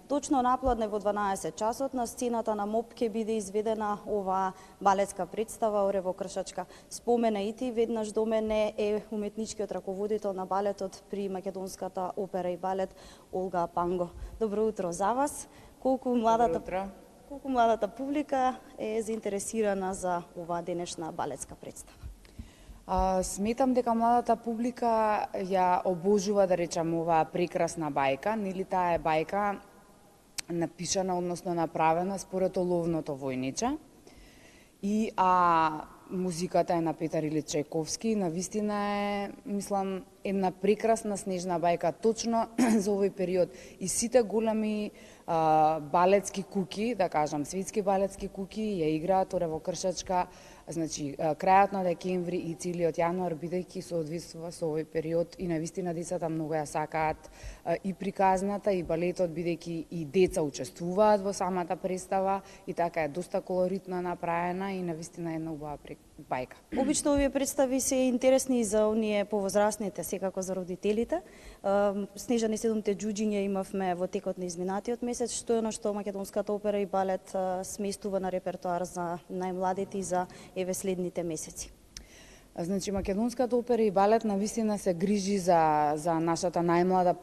Точно напладне во 12 часот на сцената на МОП ќе биде изведена оваа балетска представа Оревокршачка. Спомена и ти веднаш до мене е уметничкиот раководител на балетот при Македонската опера и балет Олга Панго. Добро утро за вас. Колку младата публика е заинтересирана за оваа денешна балетска представа? Сметам дека младата публика ја обожува, да речам, оваа прекрасна бајка. Нели таа е бајка напишана, односно направена според оловното војниче. И музиката е на Петар Илич Чајковски. Навистина е, мислам, една прекрасна снежна бајка точно за овој период. И сите големи балетски куки, да кажам, светски балетски куки ја играат Оревокршачка, значи крајот на декември и целиот јануар, бидејќи соодветствува со овој период и навистина децата многу ја сакаат и приказната и балетот, бидејќи и деца учествуваат во самата представа и така е доста колоритно направена и навистина една убава бајка. Обично овие представи се интересни и за оние повозрастните, секако за родителите. Снежани седумте џуџиња имавме во текот на изминатиот месец, што е оно што Македонската опера и балет сместува на репертоар за најмладите и за следните месеци. Значи, Македонската опера и балет навистина се грижи за нашата најмлада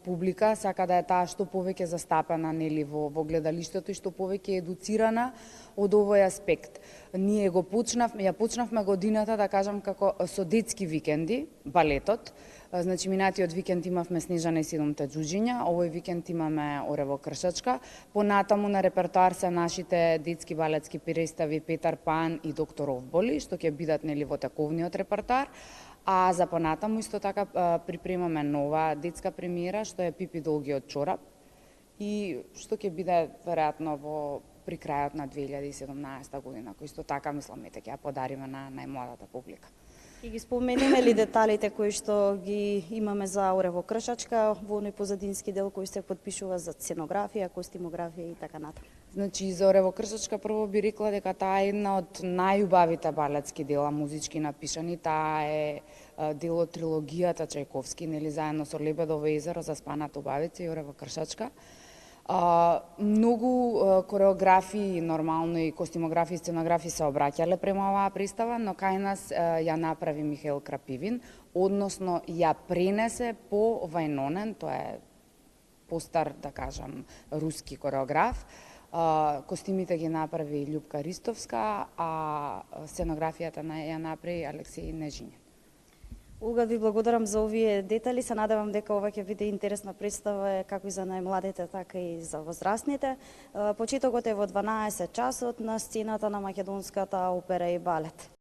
публика, сака да е таа што повеќе застапена нели во гледалиштето и што повеќе едуцирана од овој аспект. Ние ја почнавме годината, да кажам, како со детски викенди, балетот. Значи, минатиот викенд имавме Снежана и седумте џуџиња, овој викенд имаме Оревокршачка. Понатаму на репертоар се нашите детски балетски представи Петар Пан и Доктор Овболи, што ќе бидат нели во тековниот репертоар. А за понатаму исто така припремаме нова детска премиера, што е Пипи долгиот чорап, и што ќе биде веројатно при крајот на 2017 година, кој исто така мислам дека ќе ја подариме на најмладата публика. И ги споменеме ли деталите кои што ги имаме за Оревокршачка во оној позадински дел кој се потпишува за сценографија, костимографија и така натаму? Значи, за Оревокршачка прво би рекла дека таа е една од најубавите балетски дела музички напишани. Таа е дел од трилогијата Чајковски, нели заедно со Лебедово езеро, Заспаната убавица и Оревокршачка. Многу кореографии, нормално и костимографии и сценографии се обраќале према оваа представа, но кај нас ја направи Михаил Крапивин, односно ја пренесе по Вајнонен, тоа е постар, да кажам, руски кореограф. Костимите ги направи Љупка Ристовска, а сценографијата ја направи Алексеј Нежињев. Олга, ви благодарам за овие детали. Се надевам дека ова ќе биде интересна представа како и за најмладите, така и за возрастните. Почетокот е во 12 часот на сцената на Македонската опера и балет.